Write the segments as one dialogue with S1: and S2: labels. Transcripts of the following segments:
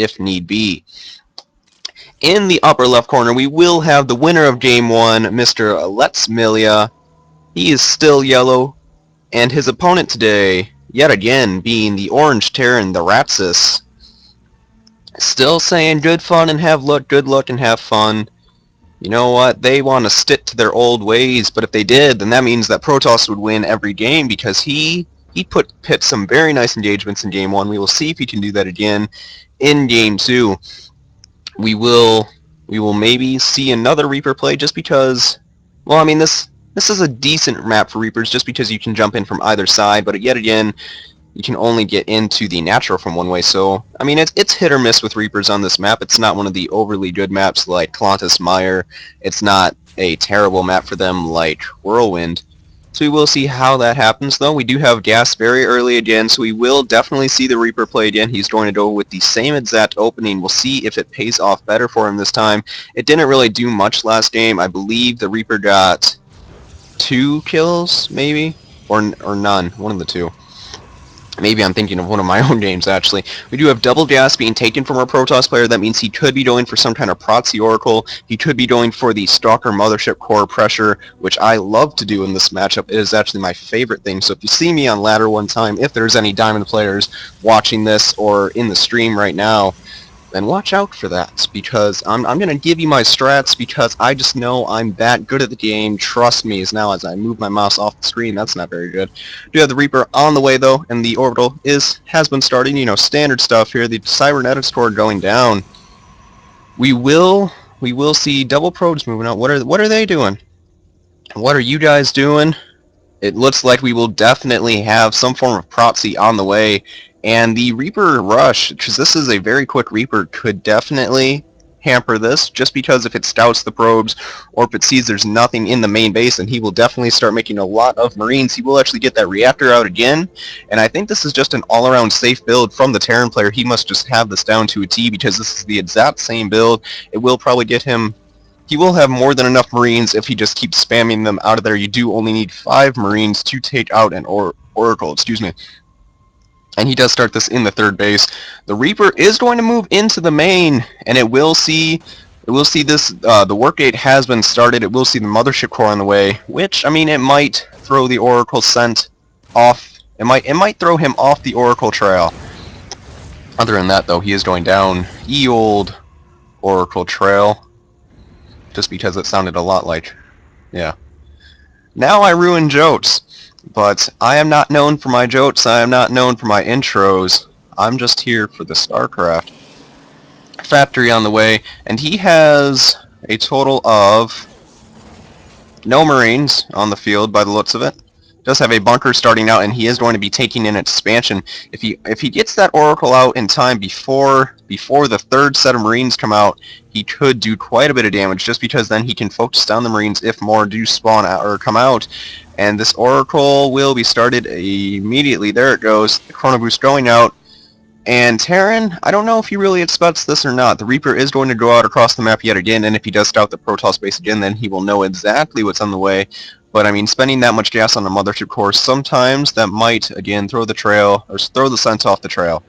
S1: if need be. In the upper left corner, we will have the winner of Game 1, Mr. LexMillea. He is still yellow, and his opponent today, yet again, being the orange Terran, ThEraXis. Still saying good fun and have luck, good luck and have fun. You know what, they want to stick to their old ways, but if they did, then that means that Protoss would win every game, because he put some very nice engagements in Game 1. We will see if he can do that again in Game 2. We will maybe see another Reaper play, just because, well, I mean, this is a decent map for Reapers, just because you can jump in from either side, but yet again, you can only get into the natural from one way. So, I mean, it's hit or miss with Reapers on this map. It's not one of the overly good maps like Mire. It's not a terrible map for them like Whirlwind. So we will see how that happens, though. We do have gas very early again, so we will definitely see the Reaper play again. He's going to go with the same exact opening. We'll see if it pays off better for him this time. It didn't really do much last game. I believe the Reaper got 2 kills, maybe? Or none. One of the two. Maybe I'm thinking of one of my own games, actually. We do have double gas being taken from our Protoss player. That means he could be going for some kind of Proxy Oracle. He could be going for the Stalker Mothership Core Pressure, which I love to do in this matchup. It is actually my favorite thing. So if you see me on ladder one time, if there's any Diamond players watching this or in the stream right now, then watch out for that, because I'm going to give you my strats, because I just know I'm that good at the game. Trust me. As now as I move my mouse off the screen, that's not very good. We do have the Reaper on the way, though, and the orbital has been starting. You know, standard stuff here. The cybernetics core going down. We will see double probes moving out. What are they doing? What are you guys doing? It looks like we will definitely have some form of proxy on the way. And the Reaper rush, because this is a very quick Reaper, could definitely hamper this, just because if it scouts the probes, or if it sees there's nothing in the main base, and he will definitely start making a lot of Marines. He will actually get that reactor out again, and I think this is just an all-around safe build from the Terran player. He must just have this down to a T, because this is the exact same build. It will probably get him... He will have more than enough Marines if he just keeps spamming them out of there. You do only need 5 Marines to take out an Oracle, excuse me. And he does start this in the third base. The Reaper is going to move into the main, and it will see this. The workgate has been started. It will see the mothership core on the way, which, I mean, it might throw the Oracle scent off. It might throw him off the Oracle trail. Other than that, though, he is going down ye old Oracle trail, just because it sounded a lot like, yeah. Now I ruin jokes. But I am not known for my jokes, I am not known for my intros. I'm just here for the StarCraft. Factory on the way, and he has a total of no Marines on the field by the looks of it. Does have a bunker starting out, and he is going to be taking in expansion. If he gets that Oracle out in time before the third set of Marines come out, he could do quite a bit of damage, just because then he can focus down the Marines if more do spawn out or come out. And this Oracle will be started immediately. There it goes. The Chrono Boost going out. And Terran, I don't know if he really expects this or not. The Reaper is going to go out across the map yet again, and if he does scout the Protoss base again, then he will know exactly what's on the way. But, I mean, spending that much gas on a mothership core, sometimes that might, again, throw the trail, or throw the scent off the trail.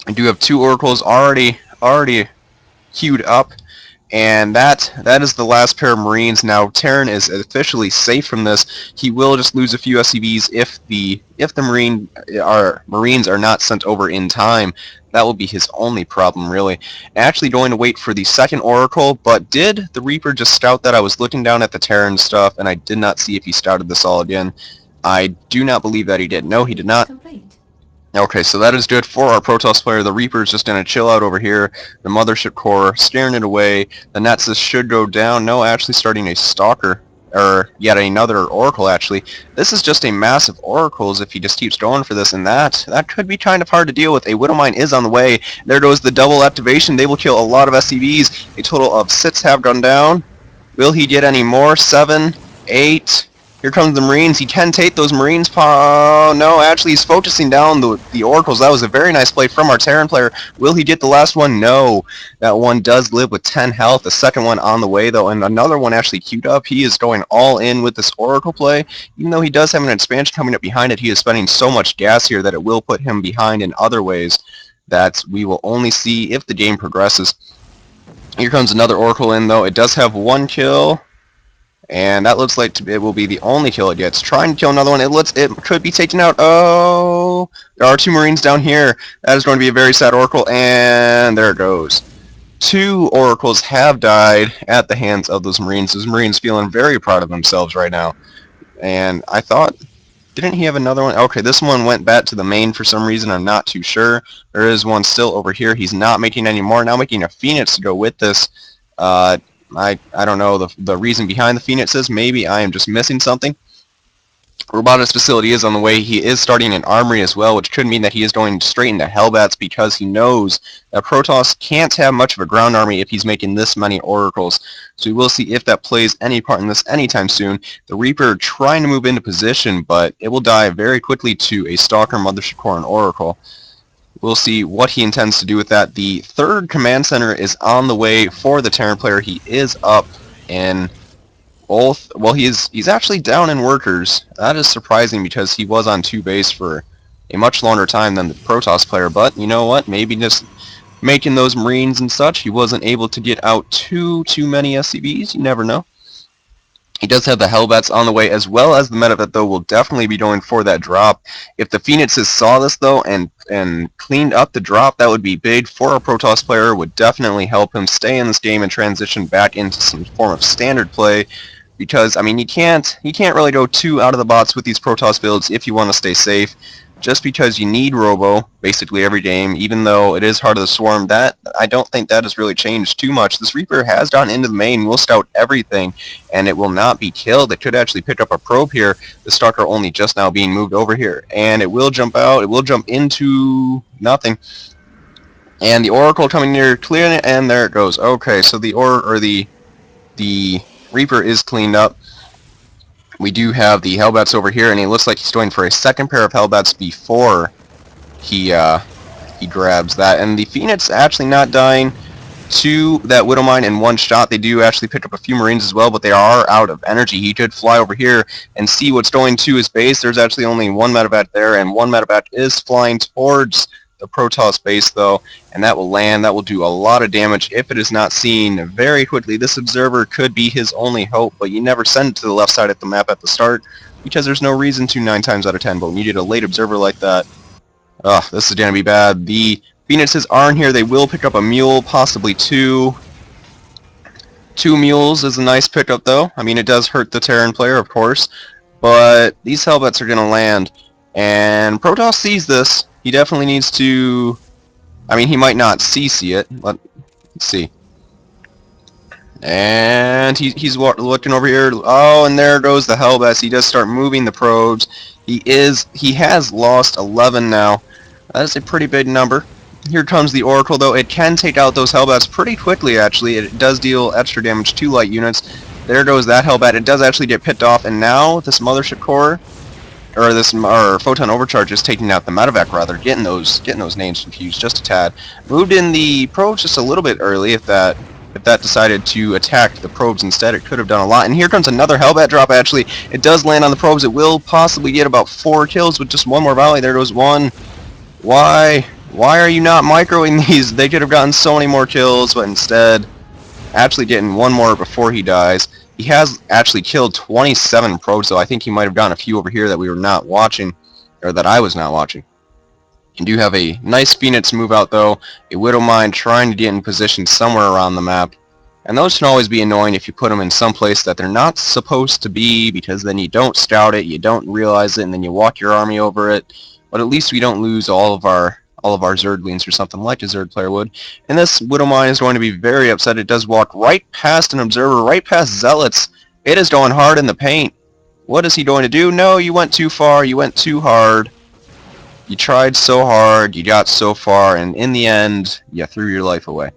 S1: I do have 2 Oracles already queued up, and that is the last pair of Marines. Now, Terran is officially safe from this. He will just lose a few SCVs if the Marines are not sent over in time. That will be his only problem, really. Actually going to wait for the second Oracle, but did the Reaper just scout that? I was looking down at the Terran stuff, and I did not see if he scouted this all again. I do not believe that he did. No, he did not. Complete. Okay, so that is good for our Protoss player. The Reaper is just going to chill out over here. The Mothership Core scaring it away. The Nexus should go down. No, actually starting a Stalker. Or yet another Oracle, actually. This is just a massive Oracles if he just keeps going for this, and that could be kind of hard to deal with. A Widowmine is on the way. There goes the double activation. They will kill a lot of SCVs. A total of 6 have gone down. Will he get any more? 7, 8... Here comes the Marines. He can take those Marines. No, actually, he's focusing down the Oracles. That was a very nice play from our Terran player. Will he get the last one? No. That one does live with 10 health. The second one on the way, though, and another one actually queued up. He is going all in with this Oracle play. Even though he does have an expansion coming up behind it, he is spending so much gas here that it will put him behind in other ways. that we will only see if the game progresses. Here comes another Oracle in, though. It does have 1 kill, and that looks like it will be the only kill it gets. Trying to kill another one. It could be taken out. Oh, there are 2 Marines down here. That is going to be a very sad Oracle, and there it goes. 2 Oracles have died at the hands of those Marines. Those Marines feeling very proud of themselves right now. And I thought, didn't he have another one? Okay, this one went back to the main for some reason. I'm not too sure. There is one still over here. He's not making any more. Now making a Phoenix to go with this. I don't know the reason behind the Phoenixes. Maybe I am just missing something. Robotics facility is on the way. He is starting an armory as well, which could mean that he is going straight into Hellbats because he knows that Protoss can't have much of a ground army if he's making this many Oracles. So we will see if that plays any part in this anytime soon. The Reaper trying to move into position, but it will die very quickly to a Stalker, Mothership Core, and Oracle. We'll see what he intends to do with that. The 3rd command center is on the way for the Terran player. He is up in both. Well, he's actually down in workers. That is surprising because he was on 2 base for a much longer time than the Protoss player. But you know what? Maybe just making those Marines and such, he wasn't able to get out too many SCVs. You never know. He does have the Hellbats on the way, as well as the Medevac, though, will definitely be going for that drop. If the Phoenixes saw this, though, and cleaned up the drop, that would be big for a Protoss player. Would definitely help him stay in this game and transition back into some form of standard play. Because, I mean, you can't really go too out of the box with these Protoss builds if you want to stay safe. Just because you need Robo basically every game, even though it is Heart of the Swarm, that I don't think that has really changed too much. This Reaper has gone into the main, will scout everything, and it will not be killed. It could actually pick up a probe here. The Stalker only just now being moved over here, and it will jump out. It will jump into nothing. And the Oracle coming near, clearing it, and there it goes. Okay, so the Reaper is cleaned up. We do have the Hellbats over here, and it looks like he's going for a 2nd pair of Hellbats before he grabs that. And the Phoenix actually not dying to that Widow Mine in 1 shot. They do actually pick up a few Marines as well, but they are out of energy. He could fly over here and see what's going to his base. There's actually only 1 Medevac there, and 1 Medevac is flying towards the Protoss base, though, and that will land. That will do a lot of damage if it is not seen very quickly. This observer could be his only hope, but you never send it to the left side of the map at the start because there's no reason to 9 times out of 10. But when you get a late observer like that, this is going to be bad. The Phoenixes are in here. They will pick up a mule, possibly 2. 2 mules is a nice pickup, though. I mean, it does hurt the Terran player, of course, but these Hellbats are going to land, and Protoss sees this. He definitely needs to... I mean, he might not CC it. Let's see. And he's looking over here. Oh, and there goes the Hellbats. He does start moving the probes. He has lost 11 now. That is a pretty big number. Here comes the Oracle, though. It can take out those Hellbats pretty quickly, actually. It does deal extra damage to light units. There goes that Hellbat. It does actually get picked off, and now this Mothership Core... or Photon Overcharge is taking out the Medevac, rather, getting those names confused just a tad. Moved in the probes just a little bit early. If that decided to attack the probes instead, it could have done a lot. And here comes another Hellbat drop, actually. It does land on the probes. It will possibly get about 4 kills with just 1 more volley. There goes 1. Why are you not microing these? They could have gotten so many more kills, but instead, actually getting 1 more before he dies. He has actually killed 27 probes, so I think he might have gotten a few over here that we were not watching, or that I was not watching. You do have a nice Phoenix move out, though. A Widow Mine trying to get in position somewhere around the map. And those can always be annoying if you put them in some place that they're not supposed to be, because then you don't scout it, you don't realize it, and then you walk your army over it. But at least we don't lose all of our Zerglings or something like a Zerg player would. And this Widow Mine is going to be very upset. It does walk right past an observer, right past Zealots. It is going hard in the paint. What is he going to do? No, you went too far. You went too hard. You tried so hard. You got so far. And in the end, you threw your life away.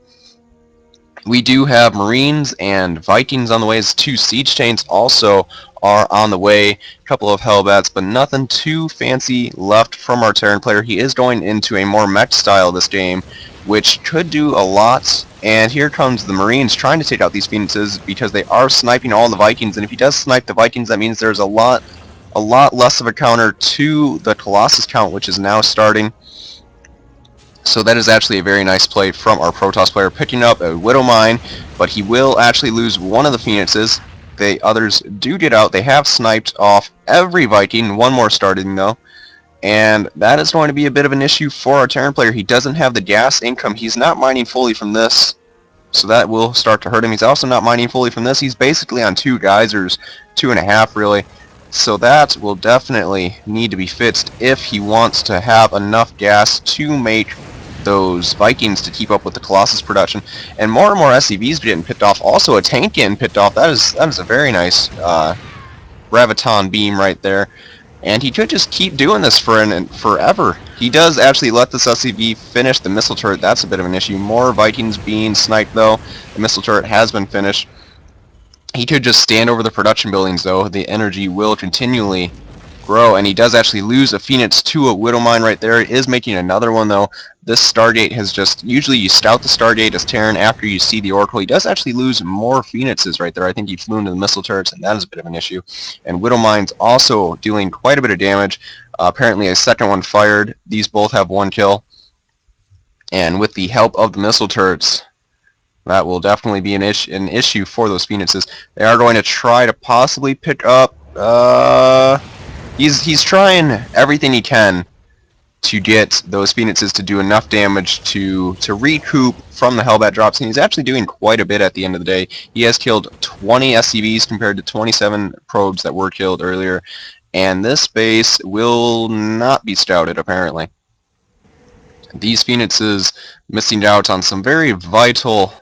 S1: We do have Marines and Vikings on the way. 2 siege chains also are on the way. A couple of Hellbats, but nothing too fancy left from our Terran player. He is going into a more mech style this game, which could do a lot. And here comes the Marines trying to take out these Phoenixes because they are sniping all the Vikings. And if he does snipe the Vikings, that means there's a lot less of a counter to the Colossus count, which is now starting. So that is actually a very nice play from our Protoss player, picking up a Widow Mine, but he will actually lose one of the Phoenixes. The others do get out. They have sniped off every Viking, one more starting though, and that is going to be a bit of an issue for our Terran player. He doesn't have the gas income. He's not mining fully from this, so that will start to hurt him. He's also not mining fully from this. He's basically on 2 geysers, 2.5 really. So that will definitely need to be fixed if he wants to have enough gas to make those Vikings to keep up with the Colossus production. And more SCVs getting picked off. Also a tank getting picked off. That is a very nice graviton beam right there. And he could just keep doing this forever. He does actually let this SCV finish the missile turret. That's a bit of an issue. More Vikings being sniped though. The missile turret has been finished. He could just stand over the production buildings though. The energy will continually grow, and he does actually lose a Phoenix to a Widow Mine right there. It is making another one though. This Stargate has just, usually you scout the Stargate as Terran after you see the Oracle. He does actually lose more Phoenixes right there. I think he flew into the missile turrets, and that is a bit of an issue. And Widow Mine's also dealing quite a bit of damage. Apparently a second one fired. These both have 1 kill. And with the help of the missile turrets, that will definitely be an issue for those Phoenixes. They are going to try to possibly pick up... He's trying everything he can to get those Phoenixes to do enough damage to recoup from the Hellbat drops, and he's actually doing quite a bit at the end of the day. He has killed 20 SCVs compared to 27 probes that were killed earlier, and this base will not be scouted apparently. These Phoenixes missing out on some very vital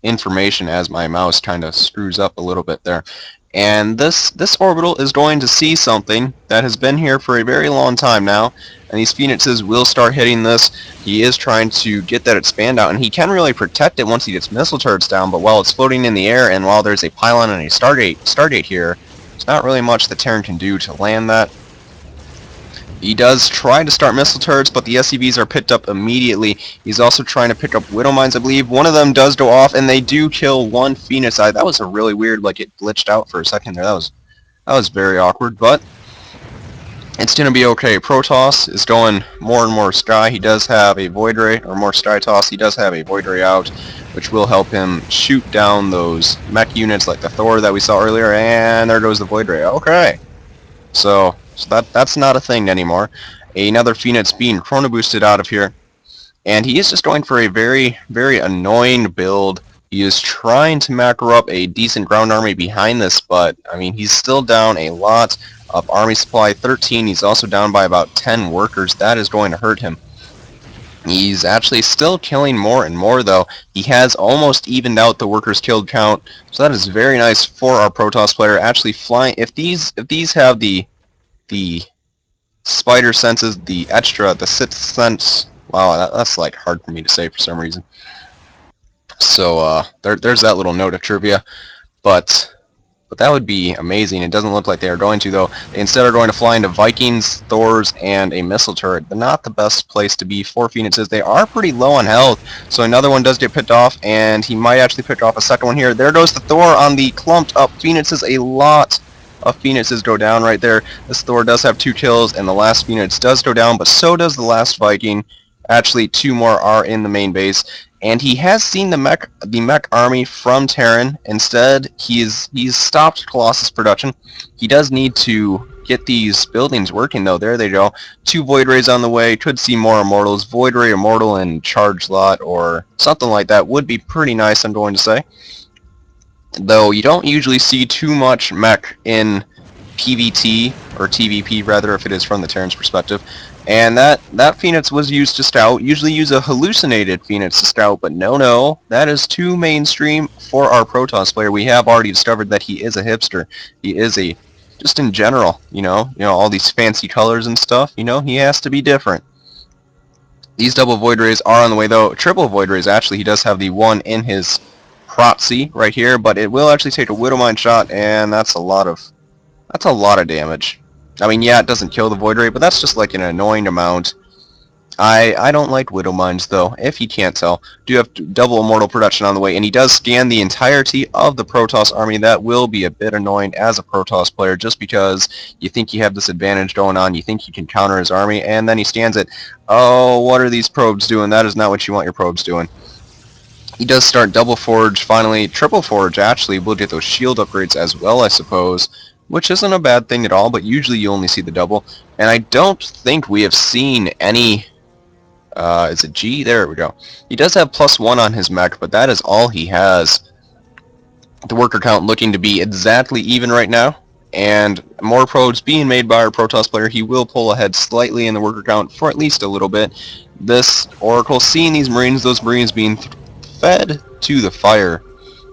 S1: information as my mouse kind of screws up a little bit there. And this orbital is going to see something that has been here for a very long time now, and these Phoenixes will start hitting this. He is trying to get that expand out, and he can really protect it once he gets missile turrets down, but while it's floating in the air and while there's a pylon and a Stargate here, there's not really much the Terran can do to land that. He does try to start missile turrets, but the SCVs are picked up immediately. He's also trying to pick up Widow Mines, I believe. One of them does go off, and they do kill one Phoenix. That was a really weird, like it glitched out for a second there. That was very awkward, but it's going to be okay. Protoss is going more and more Sky. He does have a Void Ray, or more Sky Toss. He does have a Void Ray out, which will help him shoot down those mech units like the Thor that we saw earlier, and there goes the Void Ray. Okay. So that's not a thing anymore. Another Phoenix being chrono boosted out of here, and he is just going for a very, very annoying build. He is trying to macro up a decent ground army behind this, but I mean he's still down a lot of army supply. 13. He's also down by about 10 workers. That is going to hurt him. He's actually still killing more and more though. He has almost evened out the workers killed count, so that is very nice for our Protoss player. Actually flying, if these have the spider senses, the extra, the sixth sense. Wow, that's like hard for me to say for some reason. So there's that little note of trivia, but that would be amazing. It doesn't look like they are going to though. They instead are going to fly into Vikings, Thors, and a missile turret. But not the best place to be for Phoenixes. They are pretty low on health, so another one does get picked off, and he might actually pick off a second one here. There goes the Thor on the clumped up Phoenixes. A lot of Phoenixes go down right there. This Thor does have 2 kills, and the last Phoenix does go down, but so does the last Viking. Actually, 2 more are in the main base, and he has seen the mech army from Terran. Instead, he's stopped Colossus production. He does need to get these buildings working though. There they go. 2 Void Rays on the way. Could see more Immortals. Void Ray, Immortal, and Charge Lot, or something like that would be pretty nice, I'm going to say. Though you don't usually see too much mech in PvT, or TVP rather, if it is from the Terran's perspective. And that Phoenix was used to scout. Usually use a hallucinated Phoenix to scout, but no, that is too mainstream for our Protoss player. We have already discovered that he is a hipster. He is a, just in general, you know, all these fancy colors and stuff, he has to be different. These double Void Rays are on the way though. Triple Void Rays, actually, he does have the one in his Protsy right here, but it will actually take a Widow Mine shot, and that's a lot of damage. I mean, yeah, it doesn't kill the Void Ray, but that's just like an annoying amount I don't like Widow Mines, though, if you can't tell. Do have double Immortal production on the way, and he does scan the entirety of the Protoss army. That will be a bit annoying as a Protoss player, just because you think you have this advantage going on, you think you can counter his army, and then he scans it. Oh, what are these probes doing? That is not what you want your probes doing. He does start double forge, finally triple forge. Actually, we'll get those shield upgrades as well, I suppose, which isn't a bad thing at all, but usually you only see the double. And I don't think we have seen any... is it G? There we go. He does have +1 on his mech, but that is all he has. The worker count looking to be exactly even right now, and more probes being made by our Protoss player. He will pull ahead slightly in the worker count for at least a little bit. This Oracle seeing these Marines, those Marines being fed to the fire,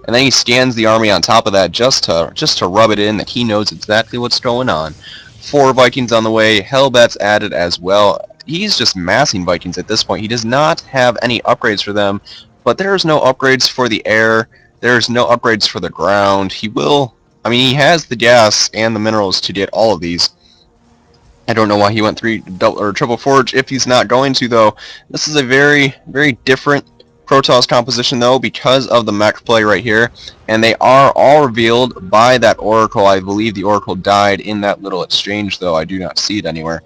S1: and then he scans the army on top of that just to rub it in that he knows exactly what's going on. 4 Vikings on the way, Hellbats added as well. He's just massing Vikings at this point. He does not have any upgrades for them, but there's no upgrades for the air. There's no upgrades for the ground. He will... I mean, he has the gas and the minerals to get all of these. I don't know why he went triple forge if he's not going to, though. This is a very, very different Protoss composition, though, because of the mech play right here, and they are all revealed by that Oracle. I believe the Oracle died in that little exchange, though. I do not see it anywhere.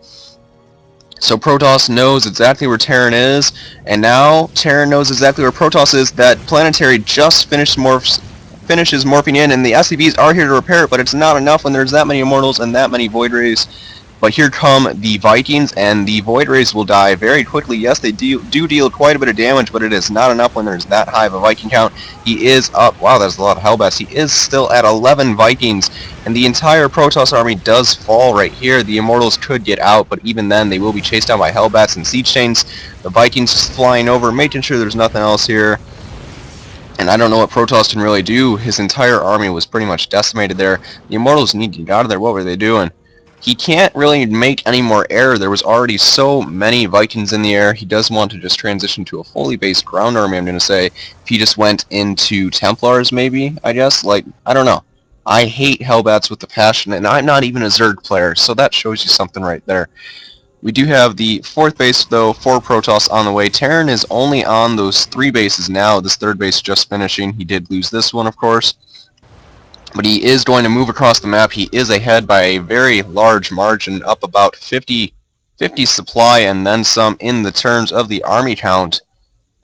S1: So Protoss knows exactly where Terran is, and now Terran knows exactly where Protoss is. That planetary just finishes morphing in, and the SCVs are here to repair it, but it's not enough when there's that many Immortals and that many Void Rays. But here come the Vikings, and the Void Rays will die very quickly. Yes, they do deal quite a bit of damage, but it is not enough when there's that high of a Viking count. He is up. Wow, that's a lot of Hellbats. He is still at 11 Vikings, and the entire Protoss army does fall right here. The Immortals could get out, but even then, they will be chased down by Hellbats and Siege Chains. The Vikings just flying over, making sure there's nothing else here. And I don't know what Protoss can really do. His entire army was pretty much decimated there. The Immortals need to get out of there. What were they doing? He can't really make any more air. There was already so many Vikings in the air. He does want to just transition to a fully based ground army, I'm going to say. If he just went into Templars, maybe, I guess. Like, I don't know. I hate Hellbats with a passion, and I'm not even a Zerg player, so that shows you something right there. We do have the 4th base, though, for Protoss on the way. Terran is only on those 3 bases now. This 3rd base just finishing. He did lose this one, of course. But he is going to move across the map. He is ahead by a very large margin, up about 50 supply and then some in the terms of the army count.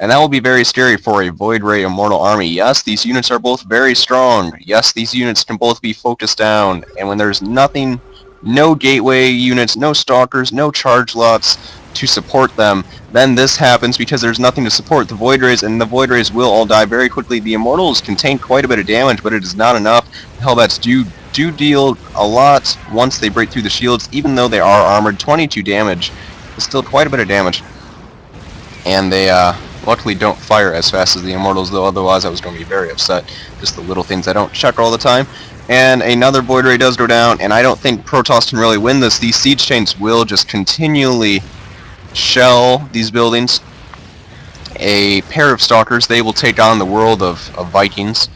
S1: And that will be very scary for a Void Ray Immortal army. Yes, these units are both very strong. Yes, these units can both be focused down. And when there's nothing, no gateway units, no stalkers, no charge lots to support them, then this happens because there's nothing to support the Void Rays, and the Void Rays will all die very quickly. The Immortals contain quite a bit of damage, but it is not enough. The Hellbats do deal a lot once they break through the shields, even though they are armored. 22 damage is still quite a bit of damage. And they luckily don't fire as fast as the Immortals, though otherwise I was going to be very upset. Just the little things I don't check all the time. And another Void Ray does go down, and I don't think Protoss can really win this. These Siege Chains will just continually shell these buildings. A pair of Stalkers, they will take on the world of Vikings.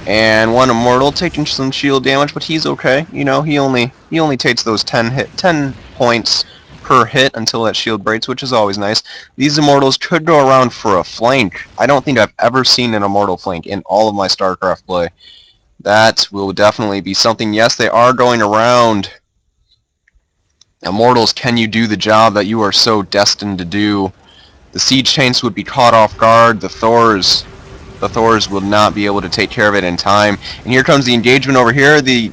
S1: And one Immortal taking some shield damage, but he's okay. You know, he only takes those 10 points per hit until that shield breaks, which is always nice. These Immortals could go around for a flank. I don't think I've ever seen an Immortal flank in all of my StarCraft play. That will definitely be something. Yes, they are going around. Immortals, can you do the job that you are so destined to do? The Siege Chains would be caught off guard. The Thors will not be able to take care of it in time. And here comes the engagement over here. The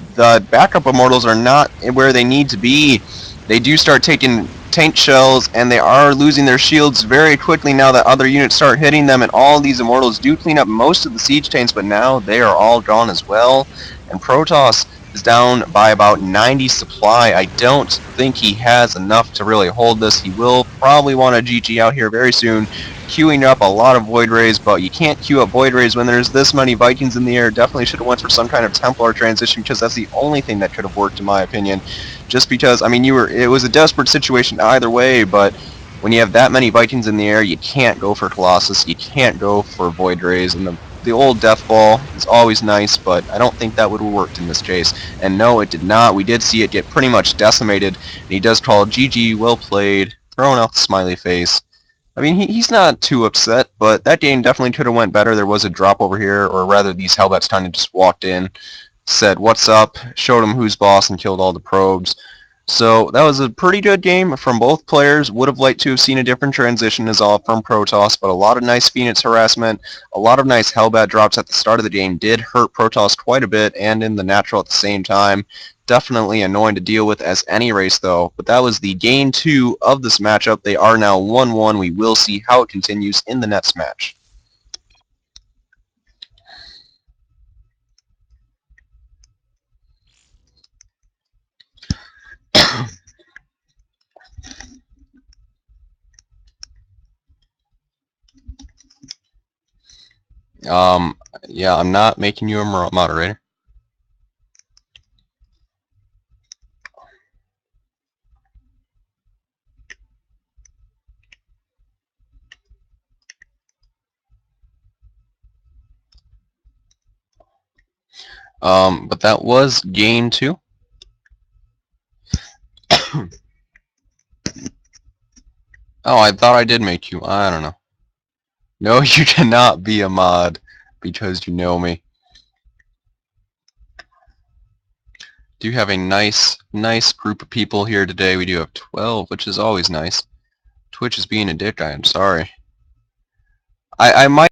S1: backup Immortals are not where they need to be. They do start taking tank shells, and they are losing their shields very quickly now that other units start hitting them, and all these Immortals do clean up most of the Siege Chains, but now they are all gone as well. And Protoss is down by about 90 supply. I don't think he has enough to really hold this. He will probably want a GG out here very soon, queuing up a lot of Void Rays, but you can't queue up Void Rays when there's this many Vikings in the air. Definitely should have went for some kind of Templar transition, because that's the only thing that could have worked in my opinion. Just because, I mean, it was a desperate situation either way, but when you have that many Vikings in the air, you can't go for Colossus, you can't go for Void Rays, and the old Death Ball is always nice, but I don't think that would have worked in this case. And no, it did not. We did see it get pretty much decimated, and he does call GG, well played, throwing out the smiley face. I mean, he's not too upset, but that game definitely could have went better. There was a drop over here, or rather these Hellbats kind of just walked in, said, "What's up?" showed him who's boss, and killed all the probes. So that was a pretty good game from both players. Would have liked to have seen a different transition as all from Protoss, but a lot of nice Phoenix harassment, a lot of nice Hellbat drops at the start of the game did hurt Protoss quite a bit and in the natural at the same time. Definitely annoying to deal with as any race though, but that was the game 2 of this matchup. They are now 1-1. We will see how it continues in the next match. Um, yeah, I'm not making you a moderator. But that was game 2. Oh, I thought I did make you. I don't know. No, you cannot be a mod because you know me. Do have a nice group of people here today. We do have 12, which is always nice. Twitch is being a dick. I am sorry. I might